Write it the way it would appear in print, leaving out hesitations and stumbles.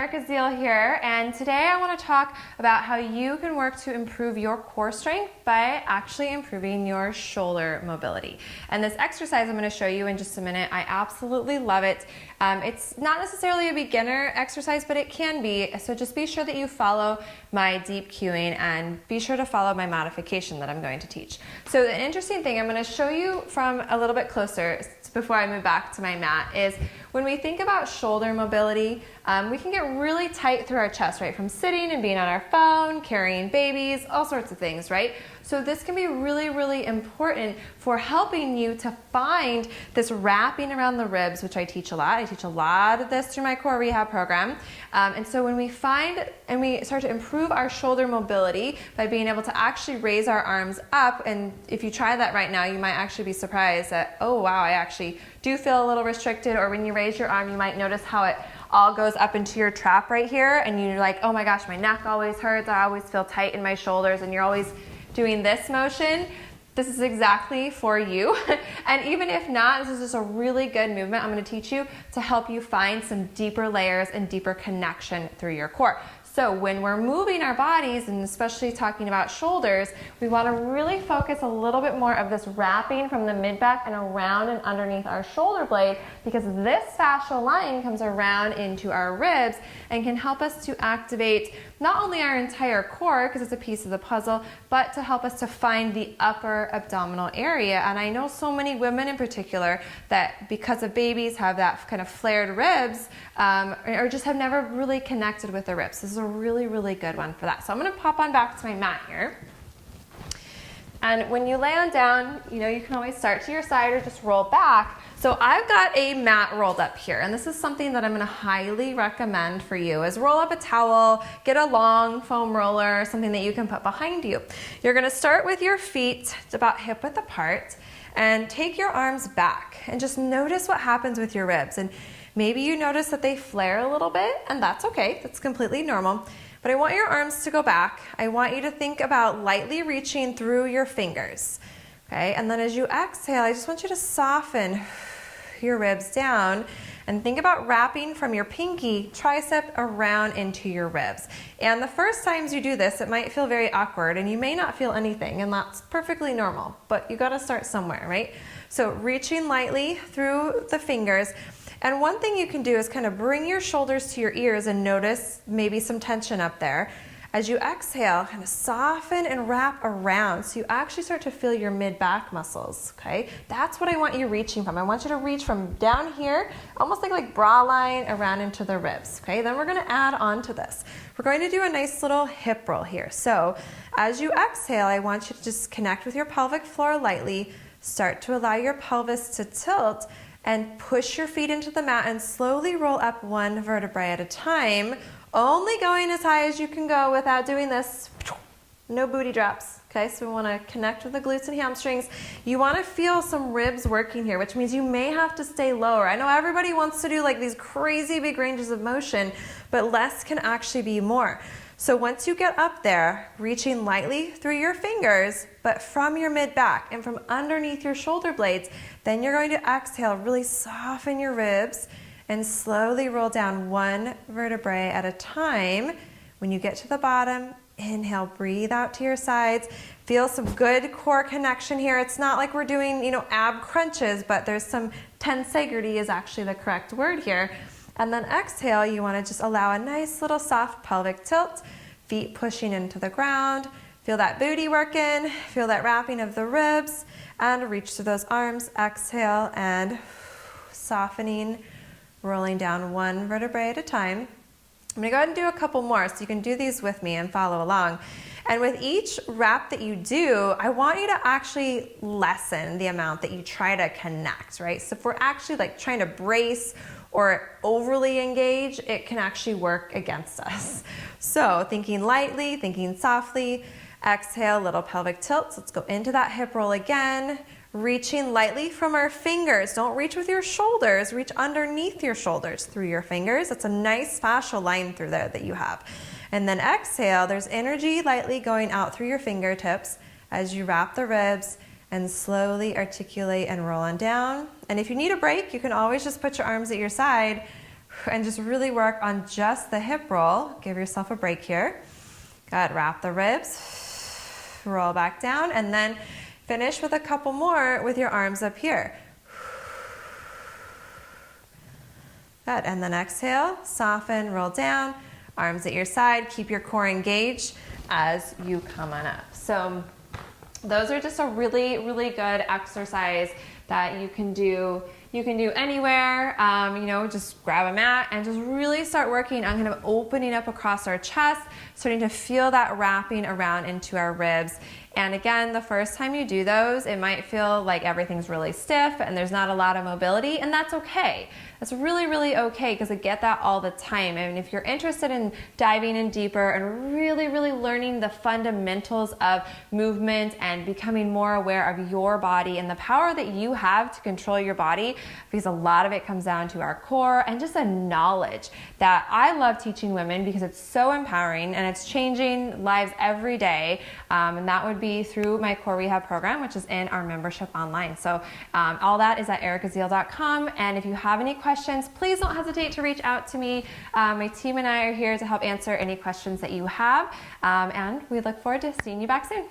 Erica Zeal here, and today I want to talk about how you can work to improve your core strength by actually improving your shoulder mobility. And this exercise I'm going to show you in just a minute, I absolutely love it. It's not necessarily a beginner exercise, but it can be, so just be sure that you follow my deep cueing and be sure to follow my modification that I'm going to teach. So the interesting thing I'm going to show you from a little bit closer before I move back to my mat is when we think about shoulder mobility, we can get really tight through our chest, right? From sitting and being on our phone, carrying babies, all sorts of things, right? So this can be really, really important for helping you to find this wrapping around the ribs, which I teach a lot. I teach a lot of this through my core rehab program. And so when we find and we start to improve our shoulder mobility by being able to actually raise our arms up, and if you try that right now, you might actually be surprised that, oh wow, I actually do feel a little restricted, or when you raise your arm, you might notice how it all goes up into your trap right here, and you're like, oh my gosh, my neck always hurts, I always feel tight in my shoulders, and you're always doing this motion. This is exactly for you. And even if not, this is just a really good movement I'm going to teach you to help you find some deeper layers and deeper connection through your core. So when we're moving our bodies, and especially talking about shoulders, we want to really focus a little bit more of this wrapping from the mid-back and around and underneath our shoulder blade, because this fascial line comes around into our ribs and can help us to activate not only our entire core, because it's a piece of the puzzle, but to help us to find the upper abdominal area. And I know so many women in particular that because of babies have that kind of flared ribs, or just have never really connected with the ribs. This is a really, really good one for that. So I'm going to pop on back to my mat here. And when you lay on down, you know, you can always start to your side or just roll back. So I've got a mat rolled up here, and this is something that I'm going to highly recommend for you, is roll up a towel, get a long foam roller, something that you can put behind you. You're going to start with your feet about hip width apart and take your arms back and just notice what happens with your ribs. And maybe you notice that they flare a little bit, and that's okay. That's completely normal. But I want your arms to go back. I want you to think about lightly reaching through your fingers. Okay? And then as you exhale, I just want you to soften your ribs down and think about wrapping from your pinky tricep around into your ribs. And the first times you do this, it might feel very awkward and you may not feel anything, and that's perfectly normal, but you gotta start somewhere, right? So reaching lightly through the fingers. And one thing you can do is kind of bring your shoulders to your ears and notice maybe some tension up there. As you exhale, kind of soften and wrap around so you actually start to feel your mid-back muscles, okay? That's what I want you reaching from. I want you to reach from down here, almost like bra line, around into the ribs, okay? Then we're gonna add on to this. We're going to do a nice little hip roll here. So as you exhale, I want you to just connect with your pelvic floor lightly, start to allow your pelvis to tilt, and push your feet into the mat and slowly roll up one vertebrae at a time, only going as high as you can go without doing this. No booty drops, okay? So we want to connect with the glutes and hamstrings. You want to feel some ribs working here, which means you may have to stay lower. I know everybody wants to do like these crazy big ranges of motion, but less can actually be more. So once you get up there, reaching lightly through your fingers, but from your mid-back and from underneath your shoulder blades, then you're going to exhale, really soften your ribs and slowly roll down one vertebrae at a time. When you get to the bottom, inhale, breathe out to your sides. Feel some good core connection here. It's not like we're doing, ab crunches, but there's some tensegrity is actually the correct word here. And then exhale, you want to just allow a nice little soft pelvic tilt, feet pushing into the ground. Feel that booty working, feel that wrapping of the ribs, and reach through those arms. Exhale and softening, rolling down one vertebrae at a time. I'm going to go ahead and do a couple more, so you can do these with me and follow along. And with each wrap that you do, I want you to actually lessen the amount that you try to connect, right? So if we're actually like trying to brace or overly engage, it can actually work against us. So thinking lightly, thinking softly, exhale, little pelvic tilt. So let's go into that hip roll again, reaching lightly from our fingers. Don't reach with your shoulders, reach underneath your shoulders through your fingers. That's a nice fascial line through there that you have. And then exhale, there's energy lightly going out through your fingertips as you wrap the ribs and slowly articulate and roll on down. And if you need a break, you can always just put your arms at your side, And just really work on just the hip roll. Give yourself a break here. Good, wrap the ribs, roll back down, and then finish with a couple more with your arms up here. Good, and then exhale, soften, roll down, arms at your side, keep your core engaged as you come on up. So those are just a really, really good exercise that you can do anywhere. You know, just grab a mat and just really start working on kind of opening up across our chest, starting to feel that wrapping around into our ribs. And again, the first time you do those, it might feel like everything's really stiff and there's not a lot of mobility, and that's okay. That's really, really okay, because I get that all the time. And if you're interested in diving in deeper and really, really learning the fundamentals of movement and becoming more aware of your body and the power that you have to control your body, because a lot of it comes down to our core and just a knowledge that I love teaching women because it's so empowering and it's changing lives every day. And that would be through my core rehab program, which is in our membership online. So all that is at ericazeal.com. And if you have any questions, please don't hesitate to reach out to me. My team and I are here to help answer any questions that you have. And we look forward to seeing you back soon.